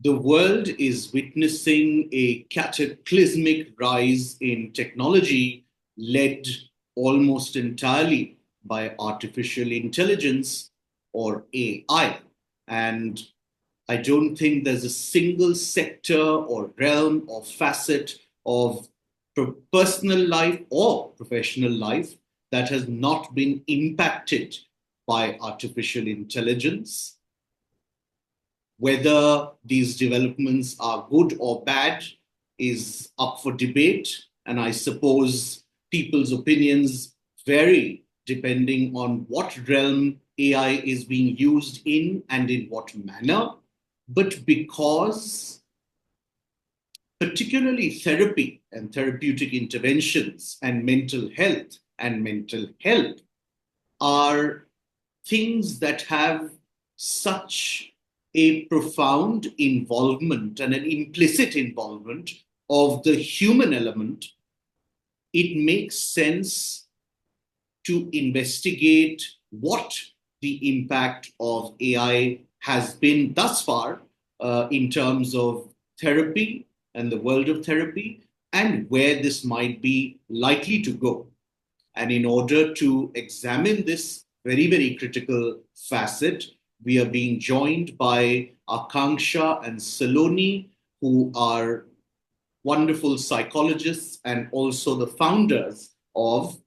The world is witnessing a cataclysmic rise in technology led almost entirely by artificial intelligence or AI. And I don't think there's a single sector or realm or facet of personal life or professional life that has not been impacted by artificial intelligence. Whether these developments are good or bad is up for debate. And I suppose people's opinions vary depending on what realm AI is being used in and in what manner. But because particularly therapy and therapeutic interventions and mental health are things that have such a profound involvement and an implicit involvement of the human element, it makes sense to investigate what the impact of AI has been thus far in terms of therapy and the world of therapy and where this might be likely to go. And in order to examine this very, very critical facet, we are being joined by Akanksha and Saloni, who are wonderful psychologists and also the founders of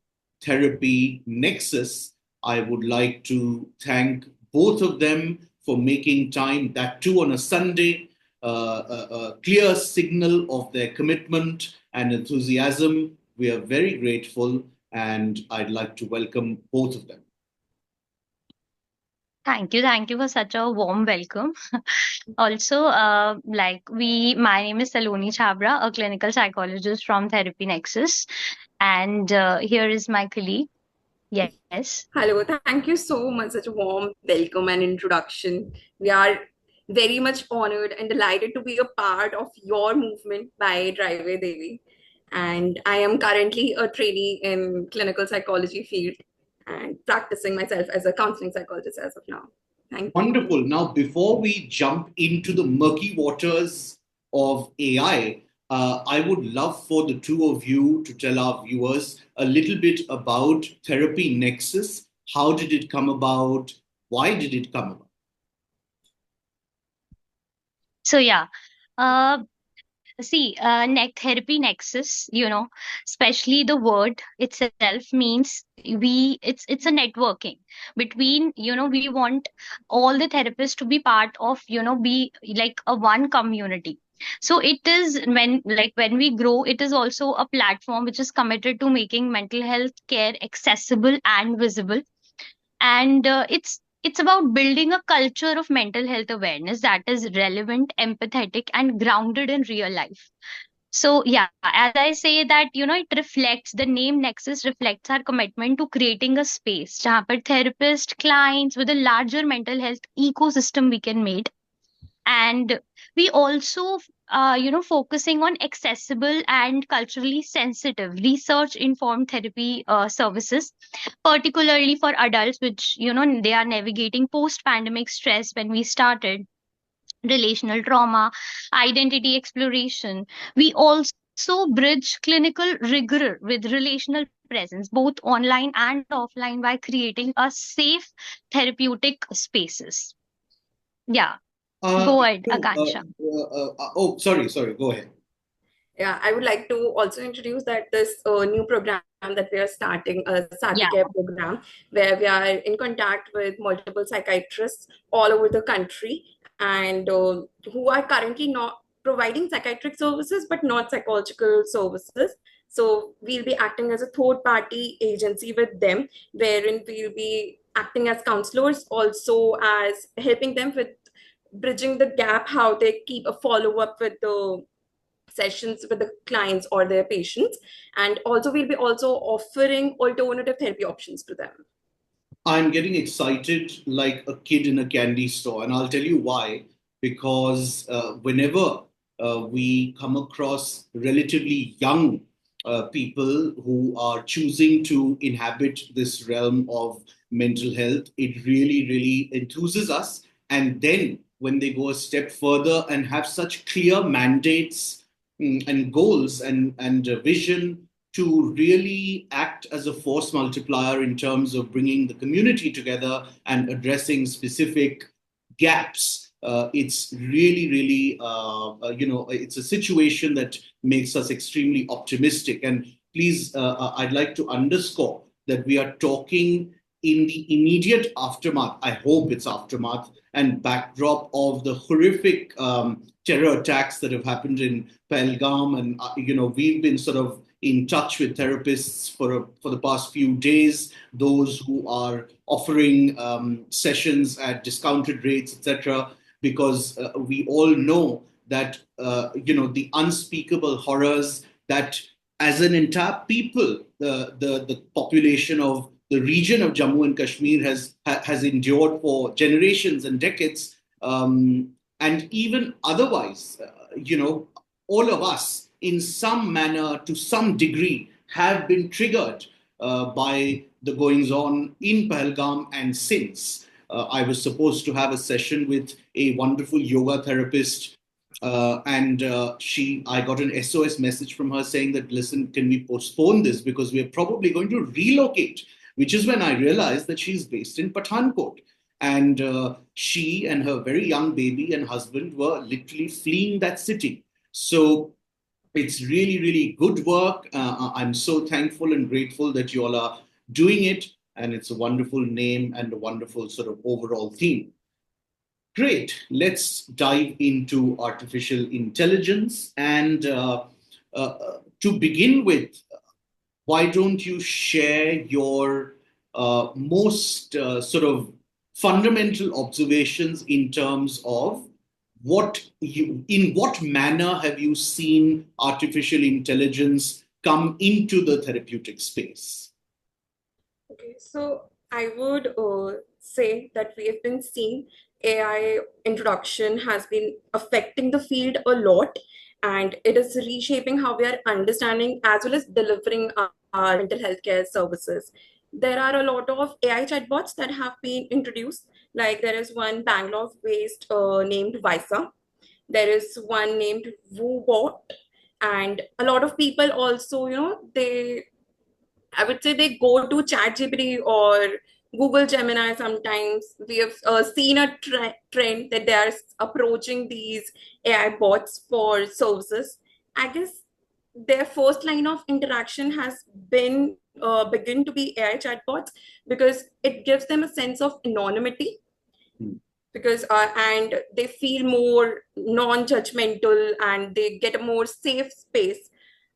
Therapy Nexus. I would like to thank both of them for making time, that too on a Sunday, a clear signal of their commitment and enthusiasm. We are very grateful, and I'd like to welcome both of them. Thank you for such a warm welcome. Also, my name is Saloni Chabra, a clinical psychologist from Therapy Nexus, and here is my colleague. Yes. Hello, thank you so much. Such a warm welcome and introduction. We are very much honored and delighted to be a part of your movement by Devi. And I am currently a trainee in clinical psychology field and practicing myself as a counseling psychologist as of now. Thank you. Wonderful. Now, before we jump into the murky waters of AI, I would love for the two of you to tell our viewers a little bit about Therapy Nexus. How did it come about? Why did it come about? So, therapy nexus, especially the word itself means it's a networking between, we want all the therapists to be part of, be like a one community. So it is when we grow, it is also a platform which is committed to making mental health care accessible and visible. And it's about building a culture of mental health awareness that is relevant, empathetic, and grounded in real life. So yeah, as I say that, it reflects, the name Nexus reflects our commitment to creating a space जहाँ पर therapist clients with a larger mental health ecosystem we can make. And we also focusing on accessible and culturally sensitive research informed therapy services, particularly for adults, which they are navigating post pandemic stress. When we started relational trauma, identity exploration, we also bridge clinical rigor with relational presence, both online and offline, by creating a safe therapeutic spaces. Yeah. Go ahead, Akanksha. Sorry, go ahead. Yeah, I would like to also introduce that this new program that we are starting, a Care program, where we are in contact with multiple psychiatrists all over the country, and who are currently not providing psychiatric services but not psychological services. So we'll be acting as a third party agency with them, wherein we'll be acting as counselors, also as helping them with bridging the gap, how they keep a follow-up with the sessions with the clients or their patients. And also we'll be also offering alternative therapy options to them. I'm getting excited like a kid in a candy store, and I'll tell you why. Because whenever we come across relatively young people who are choosing to inhabit this realm of mental health, it really, really enthuses us. And then when they go a step further and have such clear mandates and goals and vision to really act as a force multiplier in terms of bringing the community together and addressing specific gaps. It's really, really, it's a situation that makes us extremely optimistic. And please, I'd like to underscore that we are talking in the immediate aftermath, I hope it's aftermath, and backdrop of the horrific terror attacks that have happened in Pahalgam. And, we've been sort of in touch with therapists for the past few days, those who are offering sessions at discounted rates, etc., because we all know that, the unspeakable horrors that as an entire people, the population of the region of Jammu and Kashmir has endured for generations and decades, and even otherwise, all of us in some manner, to some degree, have been triggered by the goings on in Pahalgam and since. I was supposed to have a session with a wonderful yoga therapist, and I got an SOS message from her saying that, listen, can we postpone this because we are probably going to relocate, which is when I realized that she's based in Pathankot. And she and her very young baby and husband were literally fleeing that city. So it's really, really good work. I'm so thankful and grateful that you all are doing it. And it's a wonderful name and a wonderful sort of overall theme. Great. Let's dive into artificial intelligence. And to begin with, why don't you share your most sort of fundamental observations in terms of in what manner have you seen artificial intelligence come into the therapeutic space? Okay, so I would say that we have been seeing AI introduction has been affecting the field a lot, and it is reshaping how we are understanding as well as delivering our mental health care services. There are a lot of AI chatbots that have been introduced. Like there is one Bangalore-based named Visa. There is one named WooBot, and a lot of people also, I would say they go to ChatGPT or Google Gemini sometimes. We have seen a trend that they are approaching these AI bots for services. I guess their first line of interaction has been begin to be AI chatbots because it gives them a sense of anonymity, because and they feel more non-judgmental and they get a more safe space.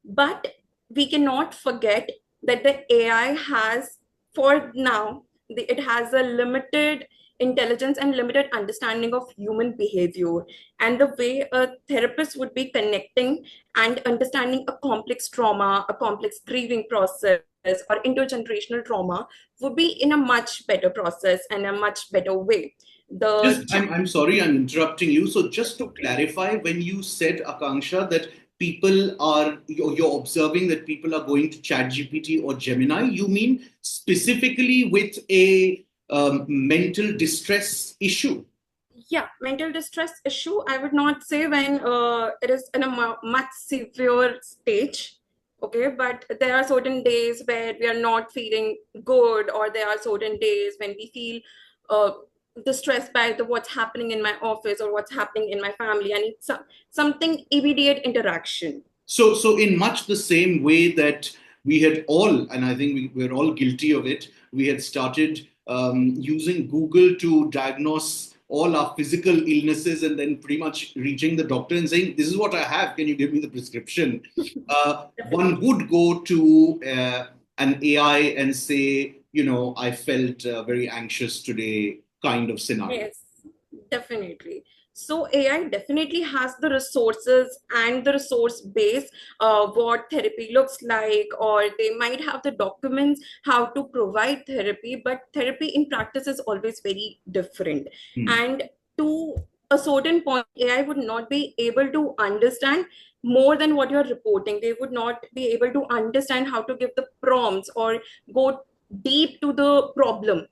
But we cannot forget that the AI has, for now, it has a limited intelligence and limited understanding of human behavior, and the way a therapist would be connecting and understanding a complex trauma, a complex grieving process, or intergenerational trauma would be in a much better process and a much better way. I'm sorry, I'm interrupting you. So just to clarify, when you said, Akanksha, that you're observing that people are going to ChatGPT or Gemini, you mean specifically with a mental distress issue? Yeah, mental distress issue. I would not say when it is in a much severe stage. Okay, but there are certain days where we are not feeling good, or there are certain days when we feel distressed by what's happening in my office or what's happening in my family. I need something immediate interaction. So in much the same way that we had all, and I think we're all guilty of it, we had started using Google to diagnose all our physical illnesses and then pretty much reaching the doctor and saying, this is what I have, can you give me the prescription? One would go to an AI and say, I felt very anxious today, kind of scenario. Yes, definitely. So AI definitely has the resources and the resource base, what therapy looks like, or they might have the documents how to provide therapy, but therapy in practice is always very different. And to a certain point, AI would not be able to understand more than what you're reporting. They would not be able to understand how to give the prompts or go deep to the problem.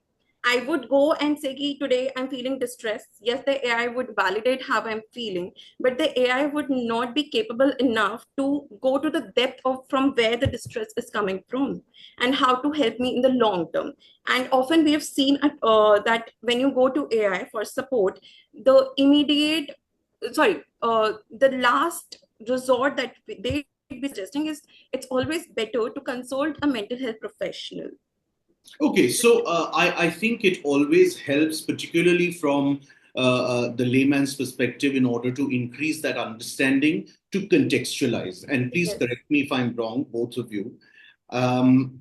I would go and say, "Ki, today I'm feeling distressed." Yes, the AI would validate how I'm feeling, but the AI would not be capable enough to go to the depth of from where the distress is coming from and how to help me in the long term. And often we have seen that when you go to AI for support, the immediate, the last resort that they be suggesting is it's always better to consult a mental health professional. Okay, so I think it always helps, particularly from the layman's perspective, in order to increase that understanding, to contextualize. And please Yes. correct me if I'm wrong, both of you.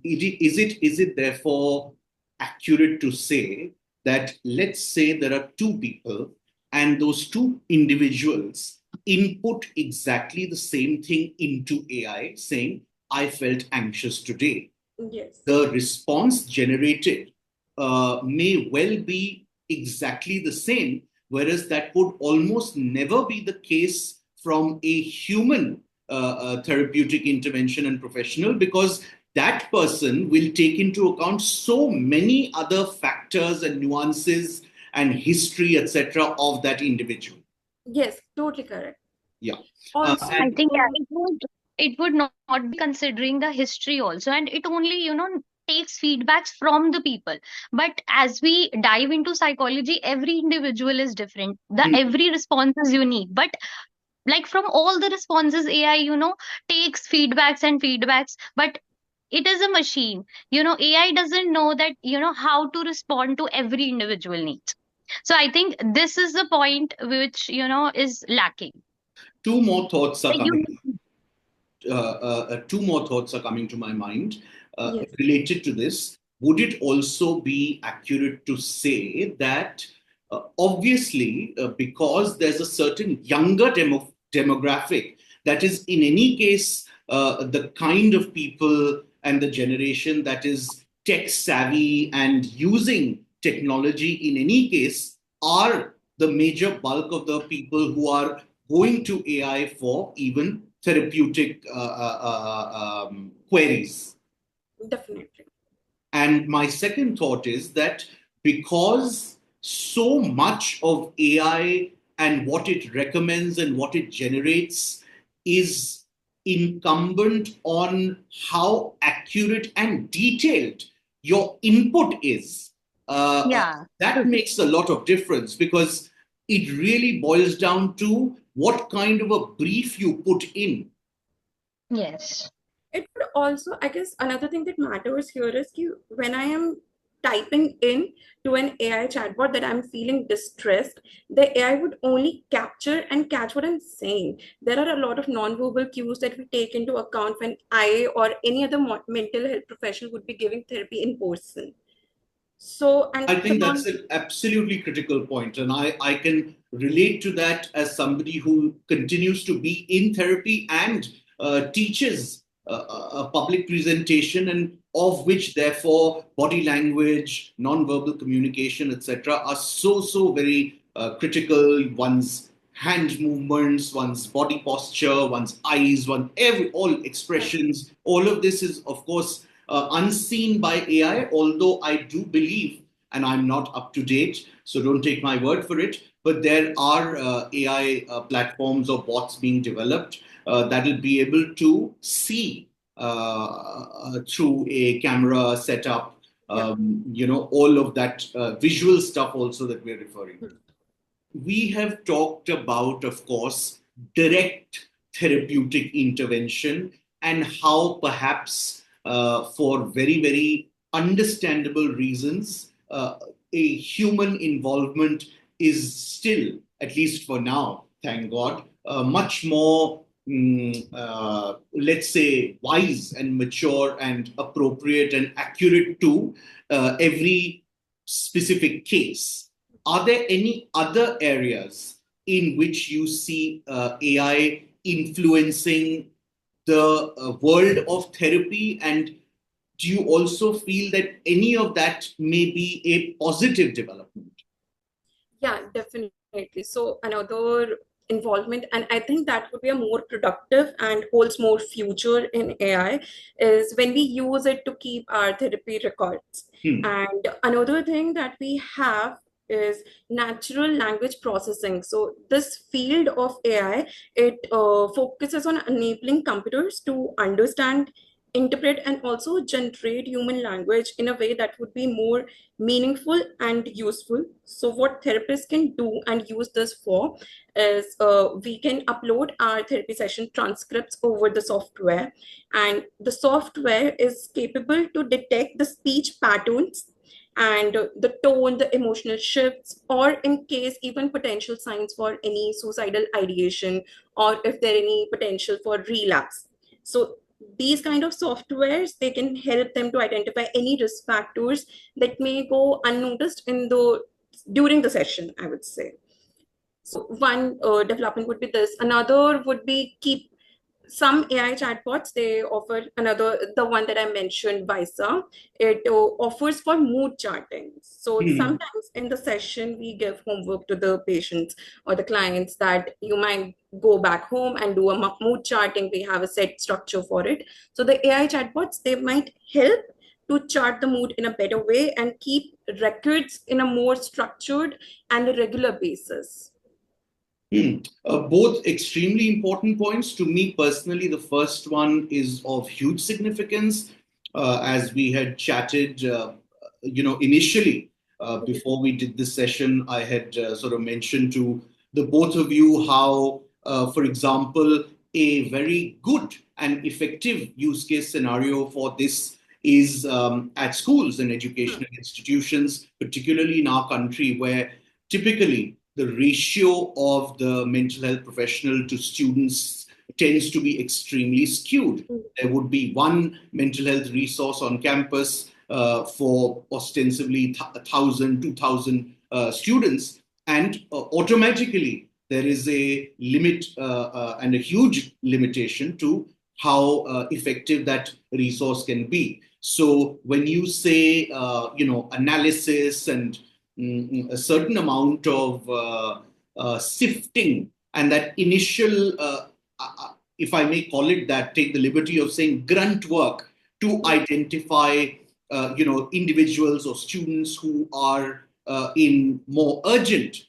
Is it therefore accurate to say that, let's say there are two people and those two individuals input exactly the same thing into AI, saying, I felt anxious today? Yes. The response generated may well be exactly the same, whereas that would almost never be the case from a human therapeutic intervention and professional, because that person will take into account so many other factors and nuances and history, etc., of that individual. Yes, totally correct. Yeah. Also, I And think yeah, it would not be considering the history also, and it only takes feedbacks from the people. But as we dive into psychology, every individual is different. The every response is unique. But like from all the responses, AI takes feedbacks. But it is a machine. AI doesn't know that how to respond to every individual needs. So I think this is the point which is lacking. two more thoughts are Like you. coming two more thoughts are coming to my mind yes. related to this. Would it also be accurate to say that obviously, because there's a certain younger demographic that is, in any case, the kind of people and the generation that is tech savvy and using technology in any case, are the major bulk of the people who are going to AI for even therapeutic queries. Definitely. And my second thought is that because so much of AI and what it recommends and what it generates is incumbent on how accurate and detailed your input is, Yeah. that makes a lot of difference, because it really boils down to what kind of a brief you put in. Yes. It would also, I guess, another thing that matters here is when I am typing in to an AI chatbot that I'm feeling distressed, the AI would only capture and catch what I'm saying. There are a lot of non-verbal cues that we take into account when I or any other mental health professional would be giving therapy in person. So, and I think that's some, an absolutely critical point. And I can relate to that as somebody who continues to be in therapy and teaches a public presentation, and of which, therefore, body language, non-verbal communication, etc., are so very critical. One's hand movements, one's body posture, one's eyes, all expressions, all of this is, of course, unseen by AI, although I do believe, and I'm not up to date, so don't take my word for it, but there are AI platforms or bots being developed that will be able to see through a camera setup, yeah. all of that visual stuff also that we're referring to. We have talked about, of course, direct therapeutic intervention, and how perhaps for very, very understandable reasons, a human involvement is still, at least for now, thank God, much more, let's say, wise and mature and appropriate and accurate to every specific case. Are there any other areas in which you see AI influencing the world of therapy? And do you also feel that any of that may be a positive development? Yeah, definitely. So another involvement, and I think that would be a more productive and holds more future in AI, is when we use it to keep our therapy records. And another thing that we have is natural language processing. So this field of AI, it focuses on enabling computers to understand, interpret, and also generate human language in a way that would be more meaningful and useful. So what therapists can do and use this for is we can upload our therapy session transcripts over the software, and the software is capable to detect the speech patterns and the tone, the emotional shifts, or in case even potential signs for any suicidal ideation, or if there any potential for relapse. So these kind of softwares, they can help them to identify any risk factors that may go unnoticed in the during the session, I would say. So one development would be this. Another would be keep some AI chatbots, they offer another, the one that I mentioned, Visa, it offers for mood charting. So sometimes in the session, we give homework to the patients or the clients that you might go back home and do a mood charting. We have a set structure for it. So the AI chatbots, they might help to chart the mood in a better way and keep records in a more structured and a regular basis. Both extremely important points. To me personally, the first one is of huge significance. As we had chatted, initially, before we did this session, I had sort of mentioned to the both of you how, for example, a very good and effective use case scenario for this is at schools and educational institutions, particularly in our country, where typically the ratio of the mental health professional to students tends to be extremely skewed. There would be one mental health resource on campus for ostensibly 1,000, 2,000 students, and automatically there is a limit and a huge limitation to how effective that resource can be. So when you say, analysis and a certain amount of sifting, and that initial, if I may call it that, take the liberty of saying grunt work to identify, individuals or students who are in more urgent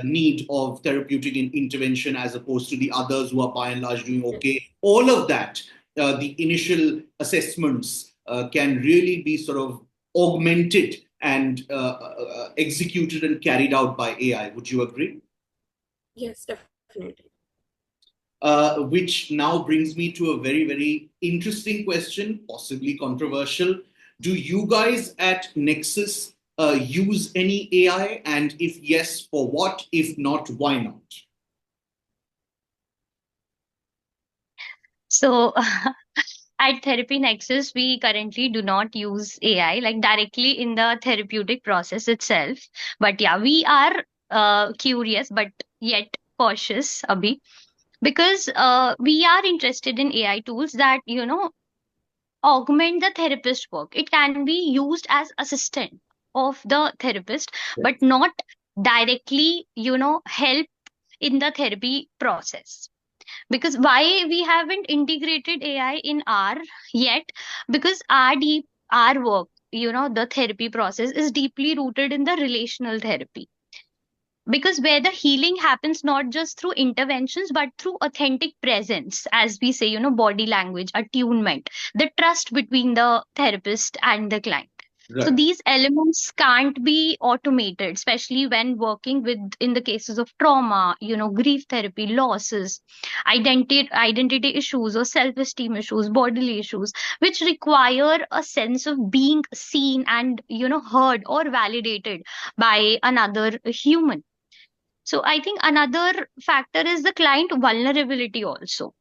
need of therapeutic intervention as opposed to the others who are by and large doing okay. All of that, the initial assessments can really be sort of augmented and executed and carried out by AI. Would you agree? Yes, definitely. Which now brings me to a very, very interesting question, possibly controversial. Do you guys at Nexus use any AI? And if yes, for what? If not, why not? So at Therapy Nexus, we currently do not use AI like directly in the therapeutic process itself. But yeah, we are curious but yet cautious, Abhi, because we are interested in AI tools that, augment the therapist work. It can be used as assistant of the therapist, Yes. but not directly, help in the therapy process. Because why we haven't integrated AI in our yet? Because our work, the therapy process is deeply rooted in the relational therapy, because where the healing happens not just through interventions but through authentic presence, as we say, body language, attunement, the trust between the therapist and the client. So Right. these elements can't be automated, especially when working with, in the cases of trauma, grief therapy, losses, identity issues or self-esteem issues, bodily issues, which require a sense of being seen and, heard or validated by another human. So I think another factor is the client vulnerability also,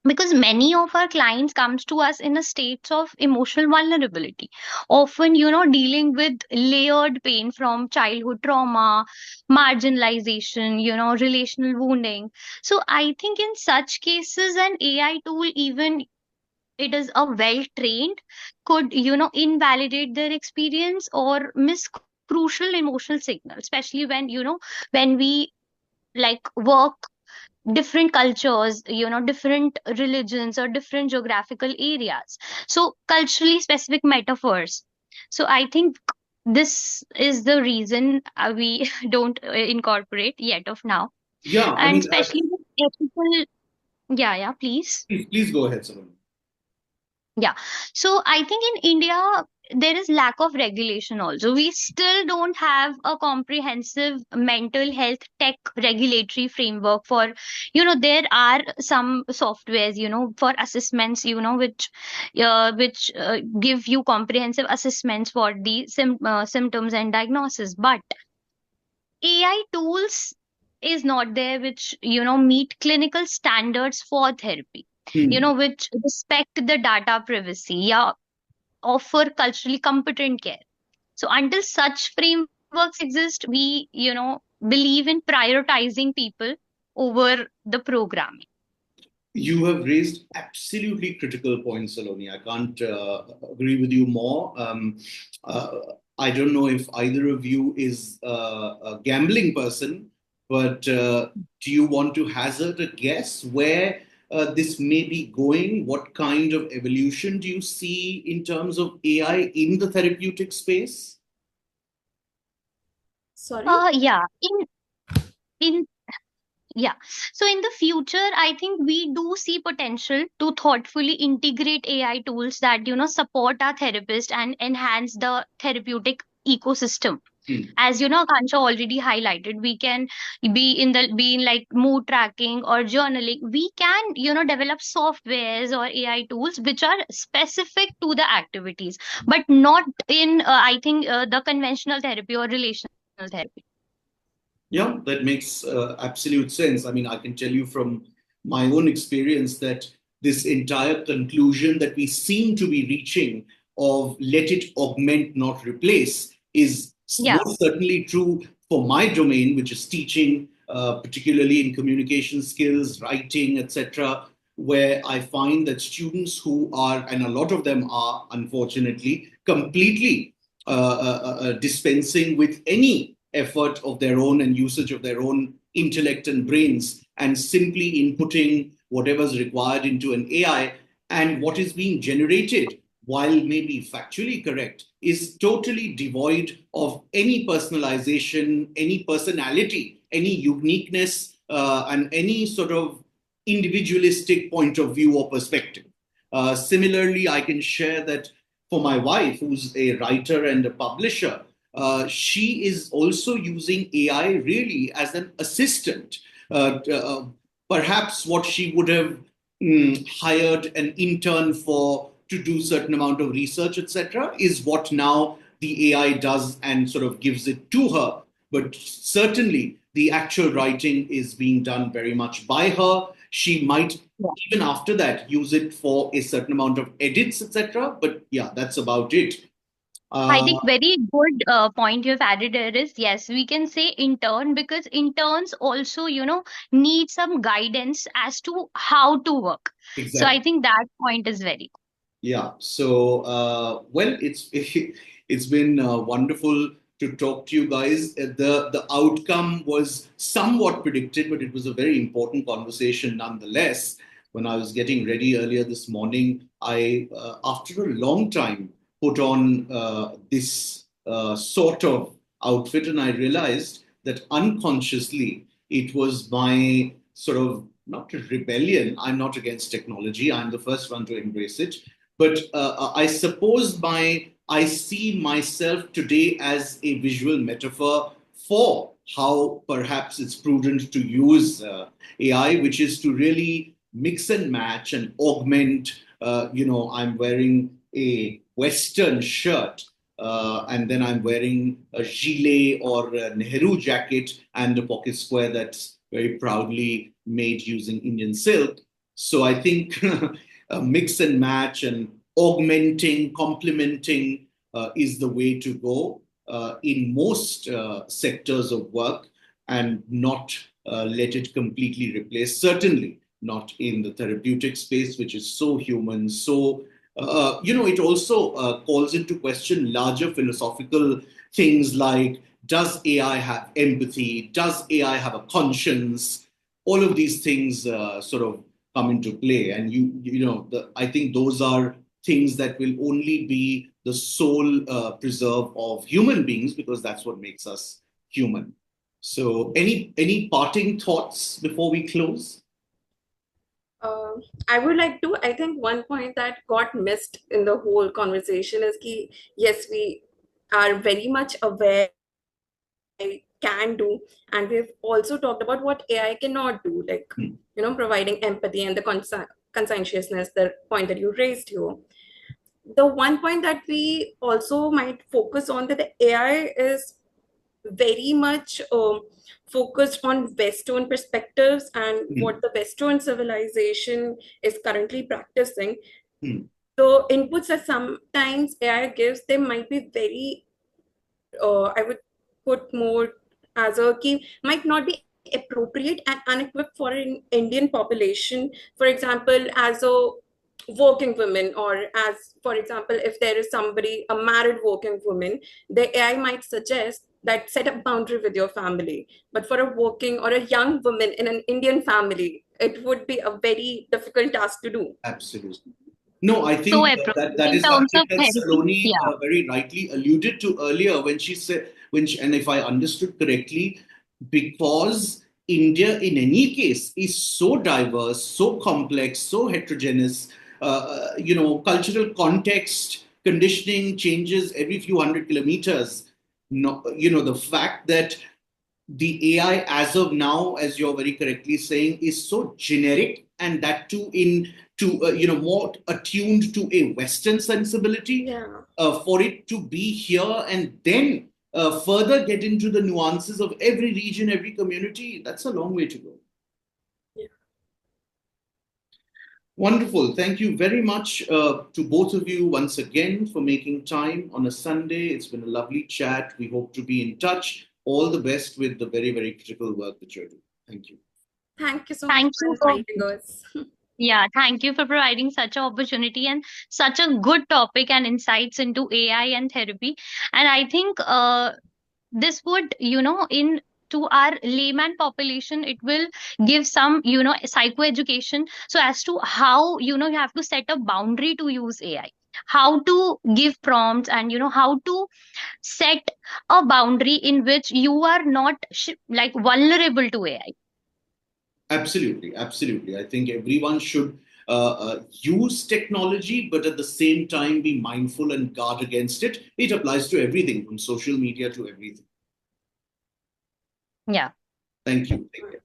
because many of our clients comes to us in a state of emotional vulnerability, often, dealing with layered pain from childhood trauma, marginalization, relational wounding. So I think in such cases an AI tool, even it is a well trained, could, invalidate their experience or miss crucial emotional signals, especially when, when we like work different cultures, different religions or different geographical areas. So culturally specific metaphors. So I think this is the reason we don't incorporate yet of now. Yeah, I And mean, especially with ethical, yeah, please. please go ahead, Saloni. Yeah. So I think in India, there is lack of regulation also. We still don't have a comprehensive mental health tech regulatory framework for, there are some softwares, for assessments, which give you comprehensive assessments for the symptoms and diagnosis. But AI tools is not there which, meet clinical standards for therapy, Hmm. which respect the data privacy, yeah, offer culturally competent care. So until such frameworks exist, we, believe in prioritizing people over the programming. You have raised absolutely critical points, Saloni. I can't agree with you more. Uh, I don't know if either of you is a gambling person, but do you want to hazard a guess where this may be going? What kind of evolution do you see in terms of AI in the therapeutic space? Sorry? Yeah, in yeah. So in the future, I think we do see potential to thoughtfully integrate AI tools that, support our therapist and enhance the therapeutic ecosystem. Hmm. As Akansha already highlighted, we can be in like mood tracking or journaling. We can, develop softwares or AI tools which are specific to the activities, but not in, I think, the conventional therapy or relational therapy. Yeah, that makes absolute sense. I mean, I can tell you from my own experience that this entire conclusion that we seem to be reaching of let it augment, not replace, is Yeah. most certainly true for my domain, which is teaching, particularly in communication skills, writing, etc., where I find that students who are, and a lot of them are, unfortunately, completely dispensing with any effort of their own and usage of their own intellect and brains and simply inputting whatever's required into an AI. And what is being generated, while maybe factually correct, is totally devoid of any personalization, any personality, any uniqueness, and any sort of individualistic point of view or perspective. Similarly, I can share that for my wife, who's a writer and a publisher, she is also using AI really as an assistant. Perhaps what she would have hired an intern for to do certain amount of research, etc., is what now the AI does and sort of gives it to her. But certainly, the actual writing is being done very much by her. She might even after that use it for a certain amount of edits, etc. But yeah, that's about it. I Uh, think very good point you've added here is yes, we can say intern because interns also, need some guidance as to how to work. So I exactly. think that point is very Yeah. So, well, it's been wonderful to talk to you guys. The outcome was somewhat predicted, but it was a very important conversation nonetheless. When I was getting ready earlier this morning, I, after a long time, put on this sort of outfit, and I realized that unconsciously it was my sort of not a rebellion. I'm not against technology. I'm the first one to embrace it, but I suppose I see myself today as a visual metaphor for how perhaps it's prudent to use AI, which is to really mix and match and augment. I'm wearing a Western shirt, and then I'm wearing a gilet or a Nehru jacket and a pocket square that's very proudly made using Indian silk. So I think mix and match and augmenting, complementing is the way to go in most sectors of work and not let it completely replace. Certainly not in the therapeutic space, which is so human, so it also calls into question larger philosophical things like does AI have empathy? Does AI have a conscience? all of these things sort of come into play. And I think those are things that will only be the sole preserve of human beings, because that's what makes us human. So any parting thoughts before we close? I would like to, I think one point that got missed in the whole conversation is that, yes, we are very much aware AI can do, and we've also talked about what AI cannot do, like, providing empathy and the conscientiousness, the point that you raised here. The one point that we also might focus on, that the AI is very much focused on Western perspectives and what the Western civilization is currently practicing. The inputs that sometimes AI gives, they might be very, I would put more as a key, might not be appropriate and unequipped for an Indian population. For example, as a working woman, or as, for example, if there is somebody, a married working woman, the AI might suggest that set a boundary with your family. But for a working or a young woman in an Indian family, it would be a very difficult task to do. Absolutely. No, I So think appropriate that in is terms something of that therapy. Saloni Yeah. very rightly alluded to earlier when she said, and if I understood correctly, because India in any case is so diverse, so complex, so heterogeneous, cultural context, conditioning changes every few hundred kilometers. No, the fact that the AI as of now, as you're very correctly saying, is so generic, and that too more attuned to a Western sensibility. For it to be here and then further get into the nuances of every region, every community, that's a long way to go. Wonderful. Thank you very much to both of you once again for making time on a Sunday. It's been a lovely chat. We hope to be in touch. All the best with the very, very critical work that you're doing. Thank you. Thank you so Thank much you for for inviting us. Yeah, thank you for providing such an opportunity and such a good topic and insights into AI and therapy. And I think this would, in to our layman population, it will give some, psychoeducation. So as to how, you have to set a boundary to use AI, how to give prompts, and, how to set a boundary in which you are not like vulnerable to AI. Absolutely, absolutely. I think everyone should use technology, but at the same time be mindful and guard against it. It applies to everything, from social media to everything. Yeah. Thank you. Take care.